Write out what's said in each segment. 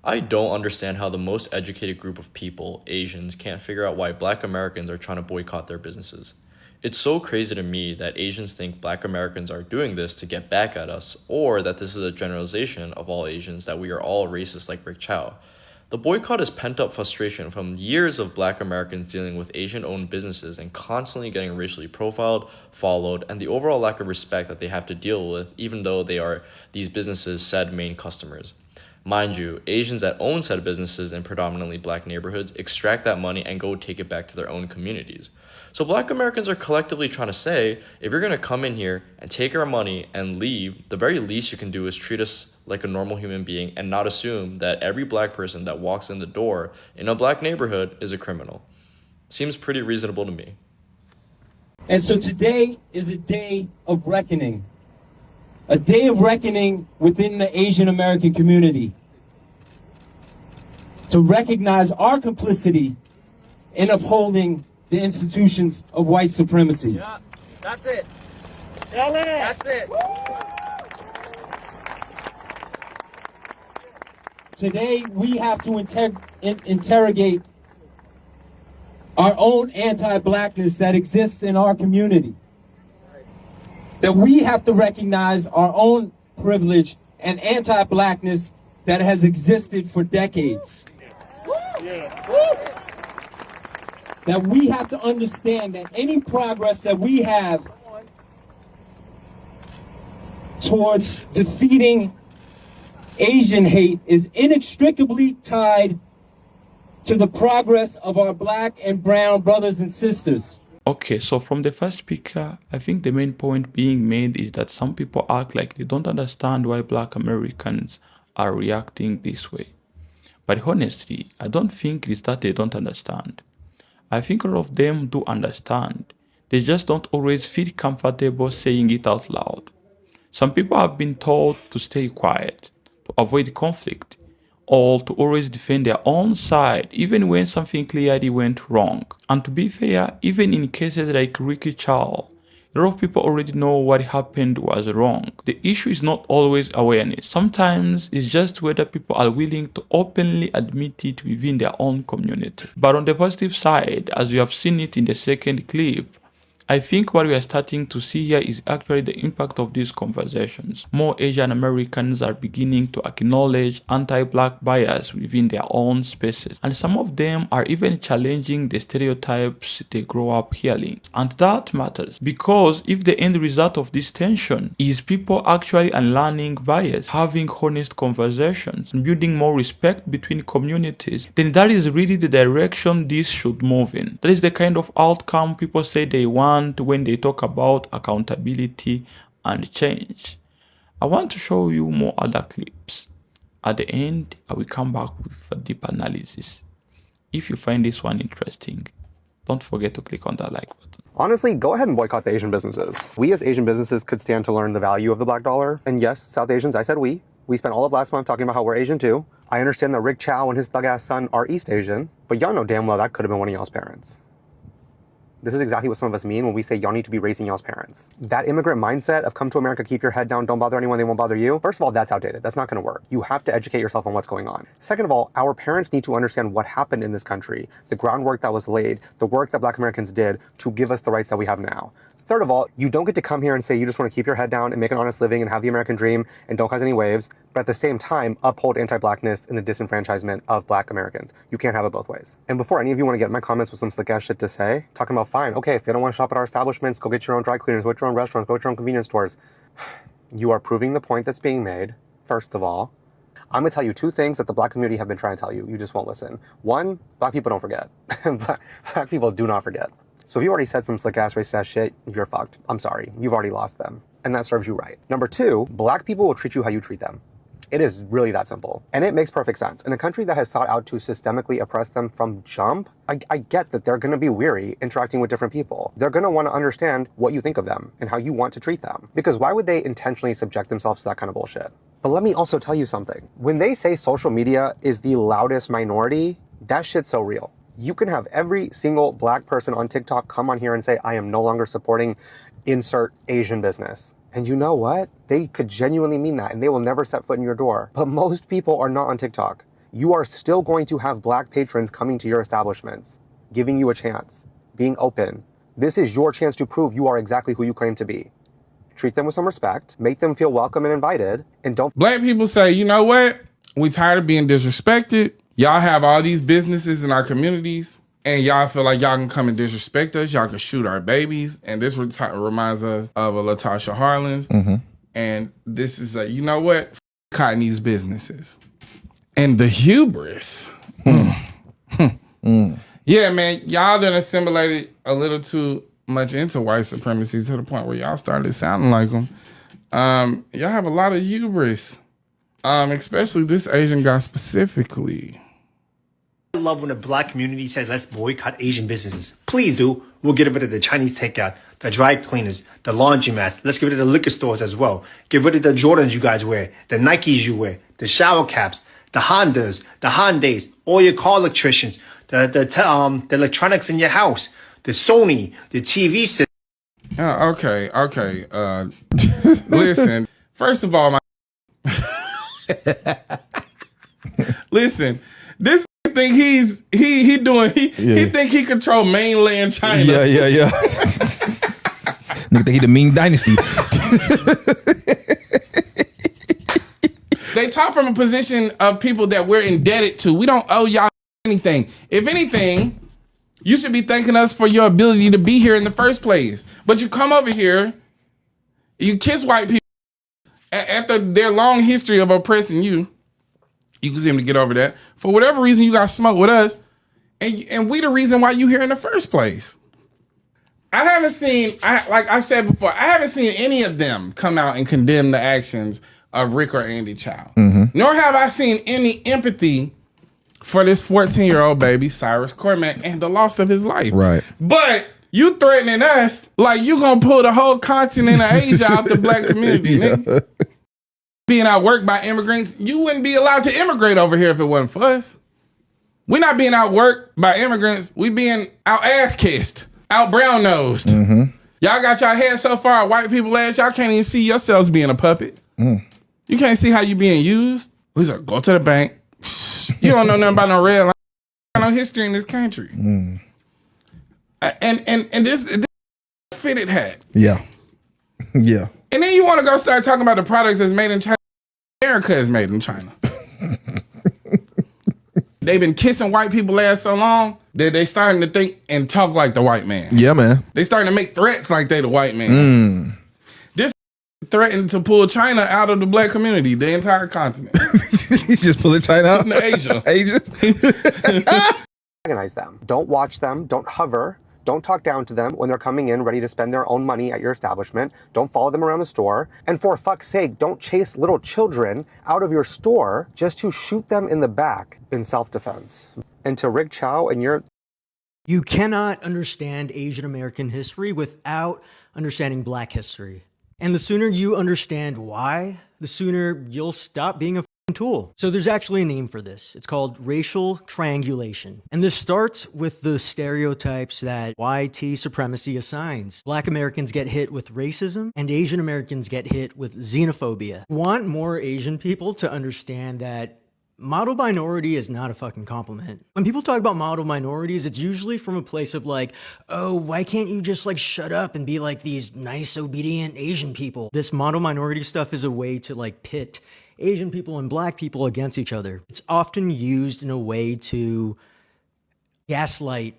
I don't understand how the most educated group of people, Asians, can't figure out why black Americans are trying to boycott their businesses. It's so crazy to me that Asians think black Americans are doing this to get back at us, or that this is a generalization of all Asians that we are all racist like Rick Chow. The boycott is pent up frustration from years of black Americans dealing with Asian owned businesses and constantly getting racially profiled, followed, and the overall lack of respect that they have to deal with, even though they are these businesses' said main customers. Mind you, Asians that own said businesses in predominantly black neighborhoods extract that money and go take it back to their own communities. So black Americans are collectively trying to say, if you're gonna come in here and take our money and leave, the very least you can do is treat us like a normal human being and not assume that every black person that walks in the door in a black neighborhood is a criminal. Seems pretty reasonable to me. And so today is a day of reckoning. A day of reckoning within the Asian American community. To recognize our complicity in upholding the institutions of white supremacy. Yeah, that's it. That's it. Today we have to interrogate our own anti-blackness that exists in our community. That we have to recognize our own privilege and anti-blackness that has existed for decades. That we have to understand that any progress that we have towards defeating Asian hate is inextricably tied to the progress of our black and brown brothers and sisters. Okay, so from the first speaker, I think the main point being made is that some people act like they don't understand why black Americans are reacting this way. But honestly, I don't think it's that they don't understand. I think a lot of them do understand. They just don't always feel comfortable saying it out loud. Some people have been told to stay quiet, to avoid conflict, or to always defend their own side even when something clearly went wrong. And to be fair, even in cases like Ricky Chow, a lot of people already know what happened was wrong. The issue is not always awareness. Sometimes it's just whether people are willing to openly admit it within their own community. But on the positive side, as you have seen it in the second clip, I think what we are starting to see here is actually the impact of these conversations. More Asian Americans are beginning to acknowledge anti-black bias within their own spaces, and some of them are even challenging the stereotypes they grow up hearing. And that matters, because if the end result of this tension is people actually unlearning bias, having honest conversations, and building more respect between communities, then that is really the direction this should move in. That is the kind of outcome people say they want when they talk about accountability and change. I want to show you more other clips. At the end, I will come back with a deep analysis. If you find this one interesting, don't forget to click on that like button. Honestly, go ahead and boycott the Asian businesses. We as Asian businesses could stand to learn the value of the black dollar. And yes, South Asians, I said we. We spent all of last month talking about how we're Asian too. I understand that Rick Chow and his thug-ass son are East Asian, but y'all know damn well that could have been one of y'all's parents. This is exactly what some of us mean when we say y'all need to be raising y'all's parents. That immigrant mindset of come to America, keep your head down, don't bother anyone, they won't bother you. First of all, that's outdated. That's not gonna work. You have to educate yourself on what's going on. Second of all, our parents need to understand what happened in this country, the groundwork that was laid, the work that black Americans did to give us the rights that we have now. Third of all, you don't get to come here and say you just want to keep your head down and make an honest living and have the American dream and don't cause any waves, but at the same time, uphold anti-blackness and the disenfranchisement of black Americans. You can't have it both ways. And before any of you want to get in my comments with some slick ass shit to say, talking about fine, okay, if they don't want to shop at our establishments, go get your own dry cleaners, go get your own restaurants, go get your own convenience stores. You are proving the point that's being made, first of all. I'm gonna tell you two things that the black community have been trying to tell you. You just won't listen. One, black people don't forget. Black people do not forget. So if you already said some slick ass racist ass shit, you're fucked. I'm sorry. You've already lost them. And that serves you right. Number two, black people will treat you how you treat them. It is really that simple. And it makes perfect sense. In a country that has sought out to systemically oppress them from jump, I get that they're gonna be weary interacting with different people. They're gonna wanna understand what you think of them and how you want to treat them. Because why would they intentionally subject themselves to that kind of bullshit? But let me also tell you something. When they say social media is the loudest minority, that shit's so real. You can have every single black person on TikTok come on here and say, I am no longer supporting insert Asian business. And you know what? They could genuinely mean that and they will never set foot in your door. But most people are not on TikTok. you are still going to have black patrons coming to your establishments, giving you a chance, being open. This is your chance to prove you are exactly who you claim to be. Treat them with some respect, make them feel welcome and invited, and don't. Black people say, you know what? We tired of being disrespected. Y'all have all these businesses in our communities, and y'all feel like y'all can come and disrespect us. Y'all can shoot our babies. And this reminds us of a Latasha Harlins. And this is you know what? Cotton these businesses. And the hubris. Yeah, man, y'all done assimilated a little too much into white supremacy to the point where y'all started sounding like them. Y'all have a lot of hubris, especially this Asian guy specifically. I love when the black community says, let's boycott Asian businesses. Please do. We'll get rid of the Chinese takeout, the dry cleaners, the laundromats. Let's get rid of the liquor stores as well. Get rid of the Jordans you guys wear, the Nikes you wear, the shower caps, the Hondas, the Hyundais, all your car electricians, the electronics in your house, the Sony, the TV system. Okay. Listen, first of all, listen, this think he think he control mainland China. Yeah. Nigga think he the Ming Dynasty. They talk from a position of people that we're indebted to. We don't owe y'all anything. If anything, you should be thanking us for your ability to be here in the first place. But you come over here, you kiss white people after their long history of oppressing you. You can seem to get over that. For whatever reason, you got smoke with us, and we the reason why you here in the first place. I haven't seen, like I said before, I haven't seen any of them come out and condemn the actions of Rick or Andy Chow. Nor have I seen any empathy for this 14-year-old baby, Cyrus Cormack, and the loss of his life. Right. But you threatening us like you gonna pull the whole continent of Asia out the black community, nigga. Being outworked by immigrants, you wouldn't be allowed to immigrate over here if it wasn't for us. We're not being outworked by immigrants. We being out ass kissed, out brown nosed. Y'all got y'all head so far, white people ass, y'all can't even see yourselves being a puppet. You can't see how you being used. We like, go to the bank. You don't know nothing about no red line. No history in this country. And this fitted hat. Yeah. And then you want to go start talking about the products that's made in China. America is made in China. They've been kissing white people ass so long that they starting to think and talk like the white man. Yeah, man. They starting to make threats like they the white man. This threatened to pull China out of the black community, the entire continent. You just pulling China out? Asia. Organize them. Don't watch them. Don't hover. Don't talk down to them when they're coming in ready to spend their own money at your establishment. Don't follow them around the store. And for fuck's sake, don't chase little children out of your store just to shoot them in the back in self-defense. And to Rick Chow and your... You cannot understand Asian American history without understanding Black history. And the sooner you understand why, the sooner you'll stop being a tool. So there's actually a name for this. It's called racial triangulation. And this starts with the stereotypes that white supremacy assigns. Black Americans get hit with racism and Asian Americans get hit with xenophobia. Want more Asian people to understand that model minority is not a fucking compliment. When people talk about model minorities, it's usually from a place of like, oh, why can't you just like shut up and be like these nice, obedient Asian people? This model minority stuff is a way to like pit Asian people and Black people against each other. It's often used in a way to gaslight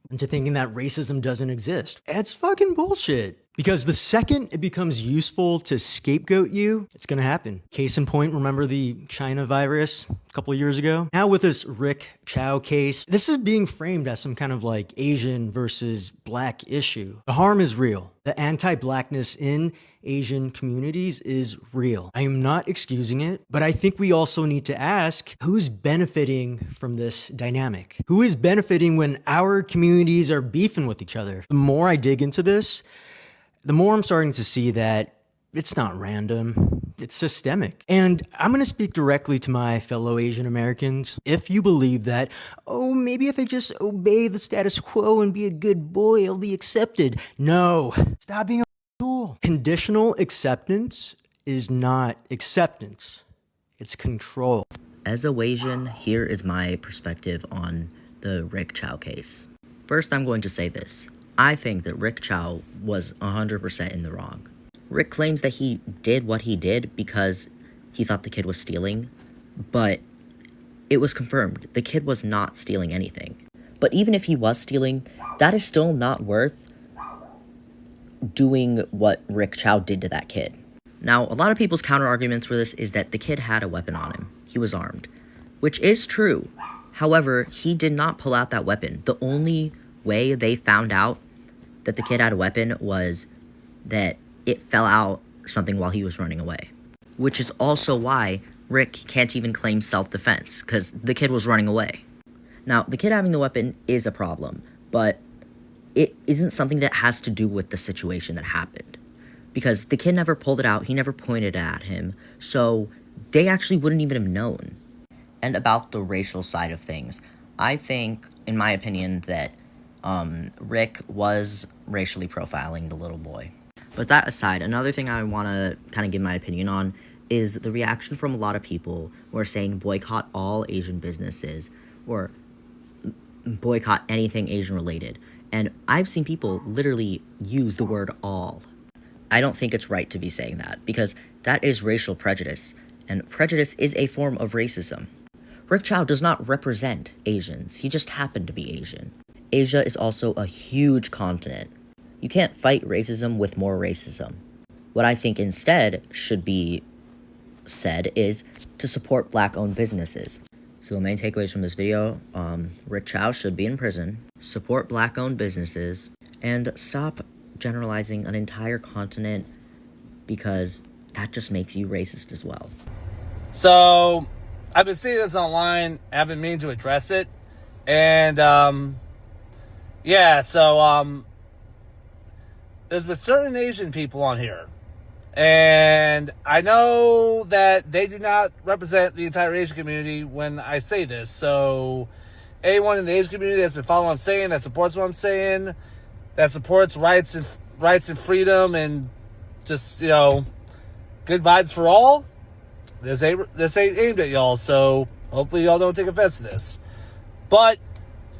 into thinking that racism doesn't exist. It's fucking bullshit. Because the second it becomes useful to scapegoat you, it's gonna happen. Case in point, remember the China virus a couple of years ago? Now with this Rick Chow case, this is being framed as some kind of like Asian versus Black issue. The harm is real. The anti-Blackness in Asian communities is real. I am not excusing it, but I think we also need to ask who's benefiting from this dynamic? Who is benefiting when our communities are beefing with each other? The more I dig into this, the more I'm starting to see that it's not random, it's systemic. And I'm gonna speak directly to my fellow Asian Americans. If you believe that, oh, maybe if I just obey the status quo and be a good boy, I'll be accepted. No, stop being a tool. Conditional acceptance is not acceptance, it's control. As a Asian, here is my perspective on the Rick Chow case. First, I'm going to say this. I think that Rick Chow was 100% in the wrong. Rick claims that he did what he did because he thought the kid was stealing, but it was confirmed the kid was not stealing anything. But even if he was stealing, that is still not worth doing what Rick Chow did to that kid. Now, a lot of people's counter-arguments for this is that the kid had a weapon on him. He was armed, which is true. However, he did not pull out that weapon. The only way they found out that the kid had a weapon was that it fell out or something while he was running away. Which is also why Rick can't even claim self-defense, because the kid was running away. Now, the kid having the weapon is a problem, but it isn't something that has to do with the situation that happened. Because the kid never pulled it out, he never pointed it at him, so they actually wouldn't even have known. And about the racial side of things, I think, in my opinion, that Rick was racially profiling the little boy. But that aside, another thing I want to kind of give my opinion on is the reaction from a lot of people who are saying boycott all Asian businesses, or boycott anything Asian related. And I've seen people literally use the word all. I don't think it's right to be saying that, because that is racial prejudice, and prejudice is a form of racism. Rick Chow does not represent Asians, he just happened to be Asian. Asia is also a huge continent. You can't fight racism with more racism. What I think instead should be said is to support black-owned businesses. So the main takeaways from this video, Rick Chow should be in prison, support black-owned businesses, and stop generalizing an entire continent, because that just makes you racist as well. So, I've been seeing this online. I've been meaning to address it. And, there's been certain Asian people on here. And I know that they do not represent the entire Asian community when I say this. So, anyone in the Asian community that's been following what I'm saying, that supports what I'm saying, that supports rights and freedom and just, good vibes for all, this ain't aimed at y'all, so hopefully y'all don't take offense to this. But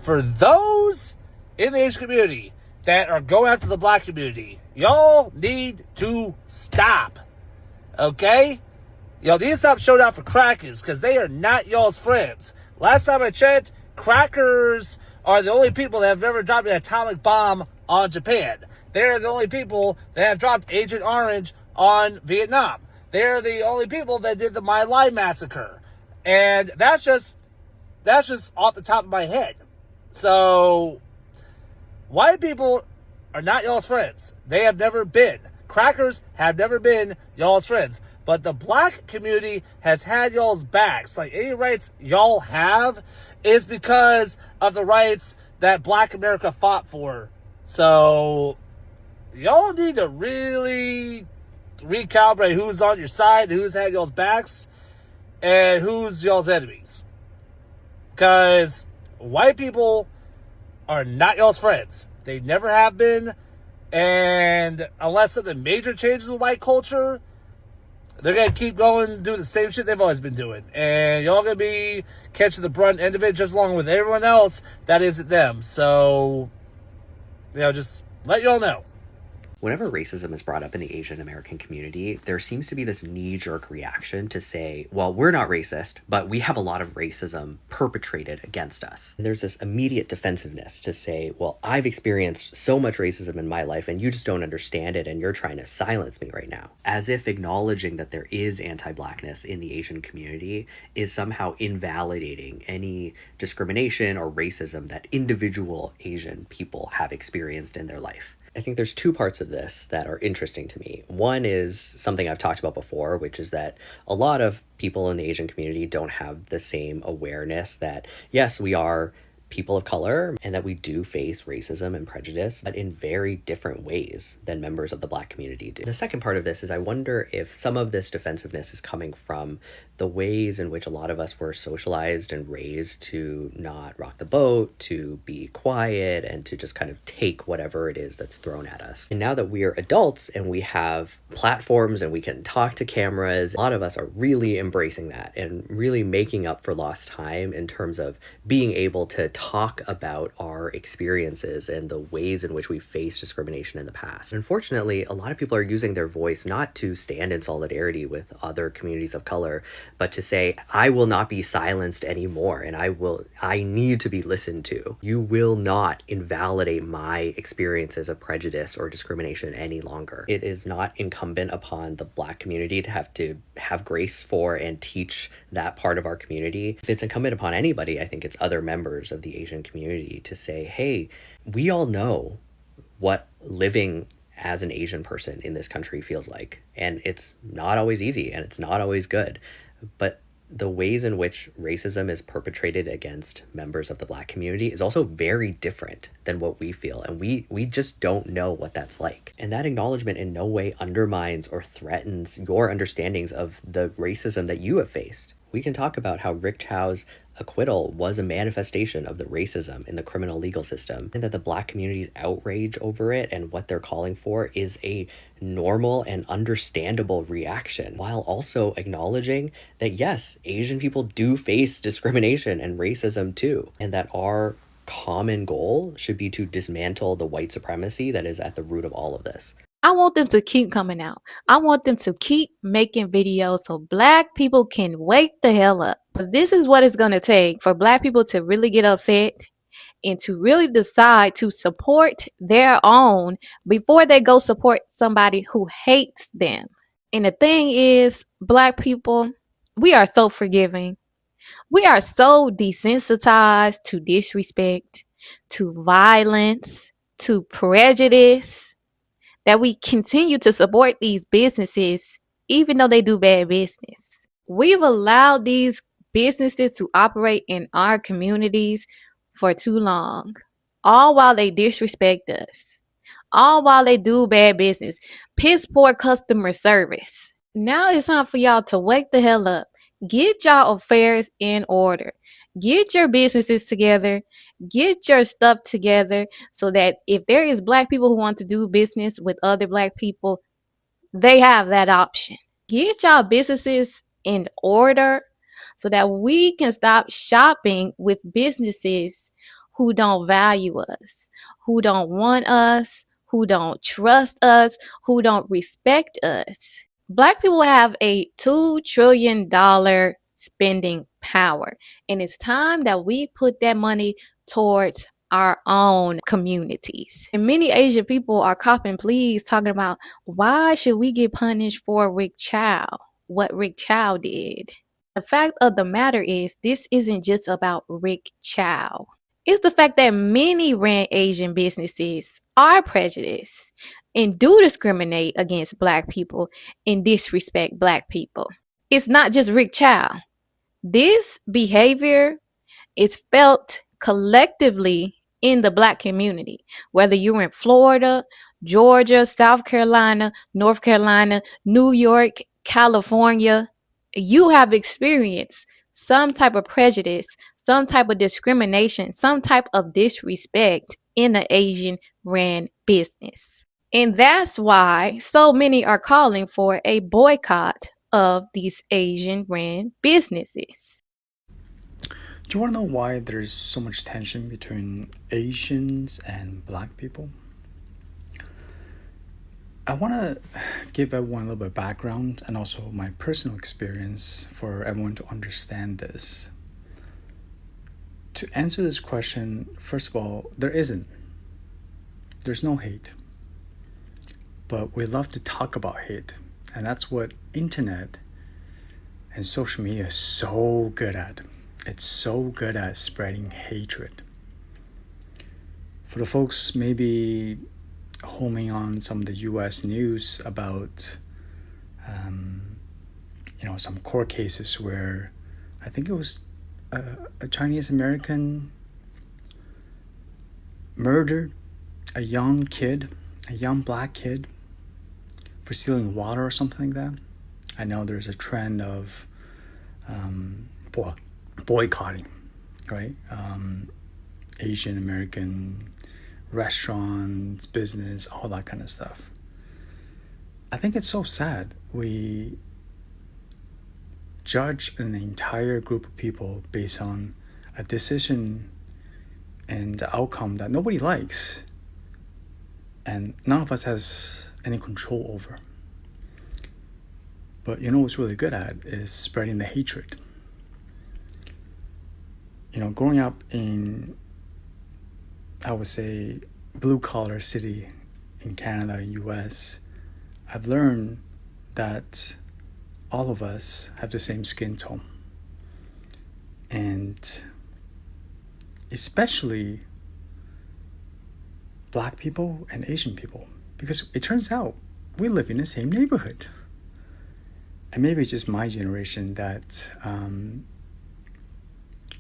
for those in the Asian community that are going after the black community, y'all need to stop. Okay? Y'all need to stop showing out for crackers, because they are not y'all's friends. Last time I checked, crackers are the only people that have ever dropped an atomic bomb on Japan. They're the only people that have dropped Agent Orange on Vietnam. They're the only people that did the My Lai massacre. And that's just off the top of my head. So, white people are not y'all's friends. They have never been. Crackers have never been y'all's friends. But the black community has had y'all's backs. Like, any rights y'all have is because of the rights that black America fought for. So, y'all need to really recalibrate who's on your side, who's had y'all's backs, and who's y'all's enemies. Because white people are not y'all's friends. They never have been. And unless something major changes with white culture, they're going to keep going and do the same shit they've always been doing. And y'all going to be catching the brunt end of it just along with everyone else that isn't them. So, just let y'all know. Whenever racism is brought up in the Asian American community, there seems to be this knee-jerk reaction to say, well, we're not racist, but we have a lot of racism perpetrated against us. There's this immediate defensiveness to say, well, I've experienced so much racism in my life and you just don't understand it and you're trying to silence me right now. As if acknowledging that there is anti-blackness in the Asian community is somehow invalidating any discrimination or racism that individual Asian people have experienced in their life. I think there's two parts of this that are interesting to me. One is something I've talked about before, which is that a lot of people in the Asian community don't have the same awareness that, yes, we are people of color, and that we do face racism and prejudice, but in very different ways than members of the Black community do. The second part of this is I wonder if some of this defensiveness is coming from the ways in which a lot of us were socialized and raised to not rock the boat, to be quiet, and to just kind of take whatever it is that's thrown at us. And now that we are adults and we have platforms and we can talk to cameras, a lot of us are really embracing that and really making up for lost time in terms of being able to talk about our experiences and the ways in which we faced discrimination in the past. Unfortunately, a lot of people are using their voice not to stand in solidarity with other communities of color, but to say, I will not be silenced anymore, and I need to be listened to. You will not invalidate my experiences of prejudice or discrimination any longer. It is not incumbent upon the Black community to have grace for and teach that part of our community. If it's incumbent upon anybody, I think it's other members of the Asian community to say, hey, we all know what living as an Asian person in this country feels like. And it's not always easy and it's not always good. But the ways in which racism is perpetrated against members of the Black community is also very different than what we feel. And we just don't know what that's like. And that acknowledgement in no way undermines or threatens your understandings of the racism that you have faced. We can talk about how Rick Chow's acquittal was a manifestation of the racism in the criminal legal system, and that the Black community's outrage over it and what they're calling for is a normal and understandable reaction, while also acknowledging that yes, Asian people do face discrimination and racism too, and that our common goal should be to dismantle the white supremacy that is at the root of all of this. I want them to keep coming out. I want them to keep making videos so Black people can wake the hell up. Because this is what it's going to take for Black people to really get upset and to really decide to support their own before they go support somebody who hates them. And the thing is, Black people, we are so forgiving. We are so desensitized to disrespect, to violence, to prejudice, that we continue to support these businesses even though they do bad business. We've allowed these businesses to operate in our communities for too long, all while they disrespect us, all while they do bad business, piss poor customer service. Now it's time for y'all to wake the hell up. Get y'all affairs in order. Get your businesses together. Get your stuff together so that if there is Black people who want to do business with other Black people, they have that option. Get y'all businesses in order so that we can stop shopping with businesses who don't value us, who don't want us, who don't trust us, who don't respect us. Black people have a $2 trillion spending power, and it's time that we put that money towards our own communities. And many Asian people are copping pleas talking about why should we get punished for Rick Chow, what Rick Chow did. The fact of the matter is, this isn't just about Rick Chow. It's the fact that many ran Asian businesses are prejudiced and do discriminate against Black people and disrespect Black people. It's not just Rick Chow. This behavior is felt collectively in the Black community, whether you're in Florida, Georgia, South Carolina, North Carolina, New York, California, you have experienced some type of prejudice, some type of discrimination, some type of disrespect in the Asian ran business. And that's why so many are calling for a boycott of these Asian ran businesses. Do you want to know why there's so much tension between Asians and Black people? I want to give everyone a little bit of background and also my personal experience for everyone to understand this. To answer this question, first of all, there's no hate. But we love to talk about hate, and that's what internet and social media is so good at. It's so good at spreading hatred. For the folks maybe homing on some of the US news about some court cases where I think it was a Chinese American murdered a young kid, a young black kid, for stealing water or something like that. I know there's a trend of boycotting, right? Asian American restaurants, business, all that kind of stuff. I think it's so sad we judge an entire group of people based on a decision and the outcome that nobody likes and none of us has any control over. But you know what's really good at is spreading the hatred. You know, growing up in, I would say, blue collar city in Canada, US, I've learned that all of us have the same skin tone. And especially black people and Asian people, because it turns out we live in the same neighborhood. And maybe it's just my generation that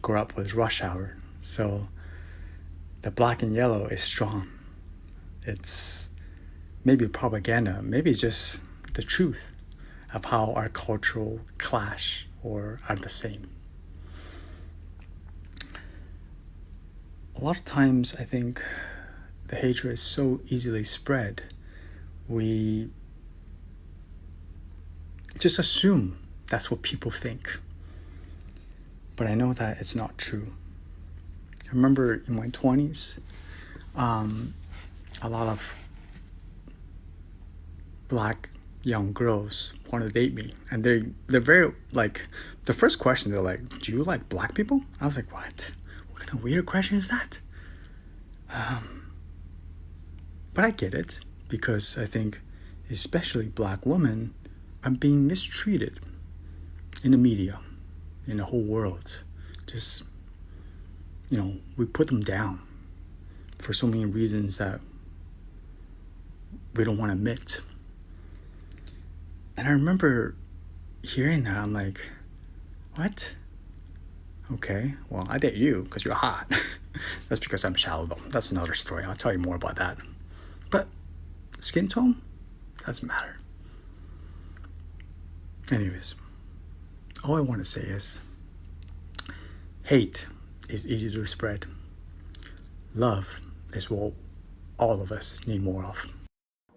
grew up with rush hour. So the black and yellow is strong. It's maybe propaganda, maybe it's just the truth of how our cultural clash or are the same. A lot of times I think the hatred is so easily spread, we just assume that's what people think. But I know that it's not true. I remember in my 20s, a lot of black young girls wanted to date me, and they're very like, the first question they're like, "Do you like black people?" I was like, "What? What kind of weird question is that?" But I get it, because I think especially black women are being mistreated in the media, in the whole world. Just, you know, we put them down for so many reasons that we don't want to admit. And I remember hearing that, I'm like, what? Okay, well, I date you because you're hot. That's because I'm shallow, though. That's another story. I'll tell you more about that. But skin tone doesn't matter. Anyways, all I want to say is hate is easy to spread. Love is what all of us need more of.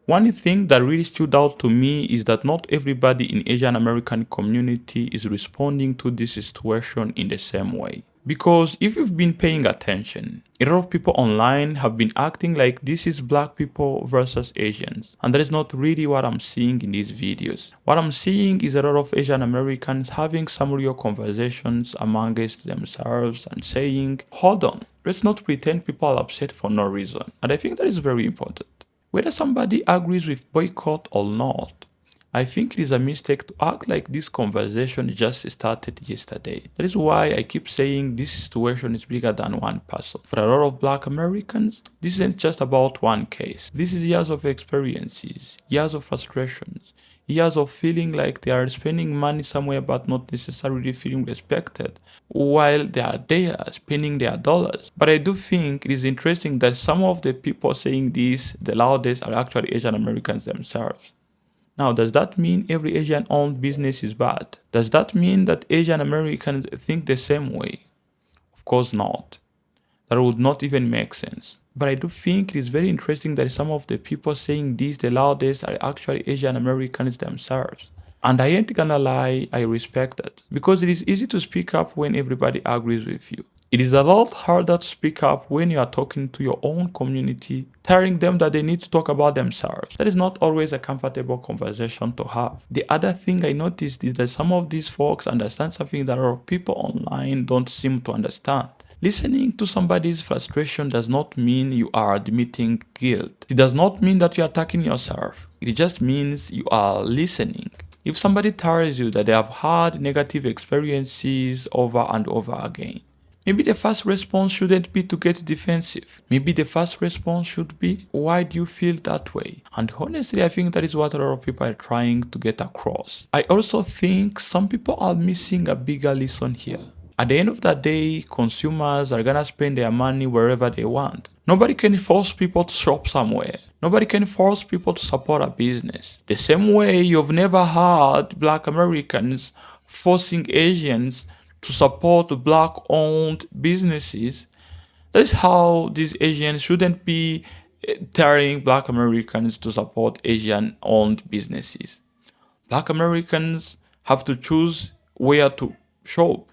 One thing that really stood out to me is that not everybody in Asian American community is responding to this situation in the same way. Because if you've been paying attention, a lot of people online have been acting like this is black people versus Asians. And that is not really what I'm seeing in these videos. What I'm seeing is a lot of Asian Americans having some real conversations amongst themselves and saying, hold on, let's not pretend people are upset for no reason. And I think that is very important. Whether somebody agrees with boycott or not, I think it is a mistake to act like this conversation just started yesterday. That is why I keep saying this situation is bigger than one person. For a lot of black Americans, this isn't just about one case. This is years of experiences, years of frustrations, years of feeling like they are spending money somewhere but not necessarily feeling respected while they are there spending their dollars. But I do think it is interesting that some of the people saying this the loudest are actually Asian Americans themselves. Now, does that mean every Asian owned business is bad? Does that mean that Asian Americans think the same way? Of course not. That would not even make sense. But I do think it is very interesting that some of the people saying this the loudest are actually Asian Americans themselves. And I ain't gonna lie, I respect that. Because it is easy to speak up when everybody agrees with you. It is a lot harder to speak up when you are talking to your own community, telling them that they need to talk about themselves. That is not always a comfortable conversation to have. The other thing I noticed is that some of these folks understand something that our people online don't seem to understand. Listening to somebody's frustration does not mean you are admitting guilt. It does not mean that you are attacking yourself. It just means you are listening. If somebody tells you that they have had negative experiences over and over again, maybe the first response shouldn't be to get defensive. Maybe the first response should be, why do you feel that way? And honestly, I think that is what a lot of people are trying to get across. I also think some people are missing a bigger lesson here. At the end of the day, consumers are gonna spend their money wherever they want. Nobody can force people to shop somewhere. Nobody can force people to support a business. The same way you've never heard Black Americans forcing Asians to support Black-owned businesses. That is how these Asians shouldn't be telling Black Americans to support Asian-owned businesses. Black Americans have to choose where to shop.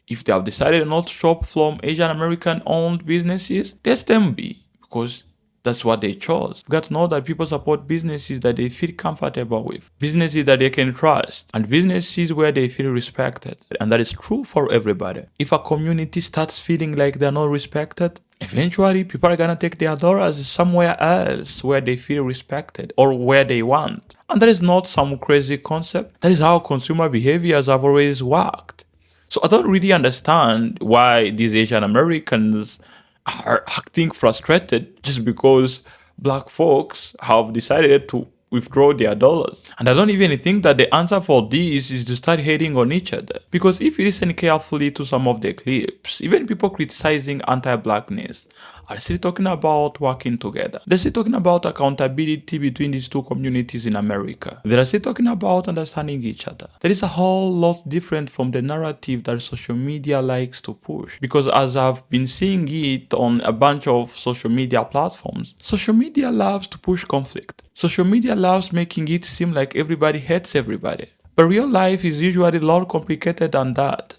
If they have decided not to shop from Asian American owned businesses, let them be, because that's what they chose. You got to know that people support businesses that they feel comfortable with, businesses that they can trust, and businesses where they feel respected. And that is true for everybody. If a community starts feeling like they're not respected, eventually people are gonna take their dollars somewhere else where they feel respected or where they want. And that is not some crazy concept. That is how consumer behaviors have always worked. So I don't really understand why these Asian Americans are acting frustrated just because Black folks have decided to withdraw their dollars. And I don't even think that the answer for this is to start hating on each other. Because if you listen carefully to some of the clips, even people criticizing anti-Blackness are still talking about working together. They're still talking about accountability between these two communities in America. They're still talking about understanding each other. That is a whole lot different from the narrative that social media likes to push. Because as I've been seeing it on a bunch of social media platforms, social media loves to push conflict. Social media loves making it seem like everybody hates everybody. But real life is usually a lot complicated than that.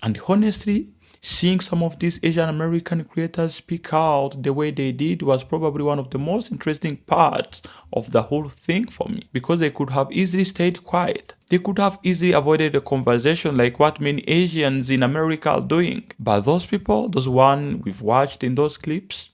And honestly, seeing some of these Asian American creators speak out the way they did was probably one of the most interesting parts of the whole thing for me, because they could have easily stayed quiet. They could have easily avoided a conversation like what many Asians in America are doing. But those people, those one we've watched in those clips,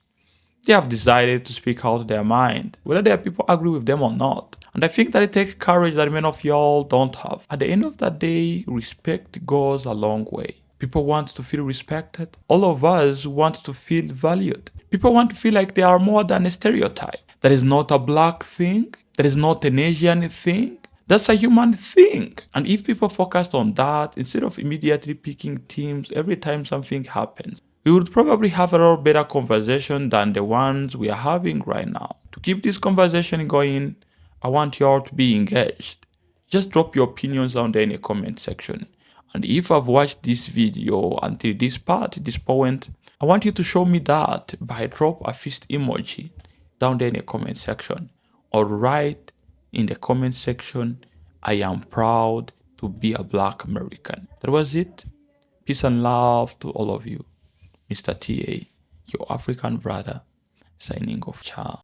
they have decided to speak out their mind, whether their people agree with them or not. And I think that it takes courage that many of y'all don't have. At the end of the day, respect goes a long way. People want to feel respected. All of us want to feel valued. People want to feel like they are more than a stereotype. That is not a Black thing. That is not an Asian thing. That's a human thing. And if people focused on that, instead of immediately picking teams every time something happens, we would probably have a lot better conversation than the ones we are having right now. To keep this conversation going, I want you all to be engaged. Just drop your opinions down there in the comment section. And if I've watched this video until this part, this point, I want you to show me that by drop a fist emoji down there in the comment section, or write in the comment section, I am proud to be a Black American. That was it. Peace and love to all of you. Mr. TA, your African brother, signing off. Ciao.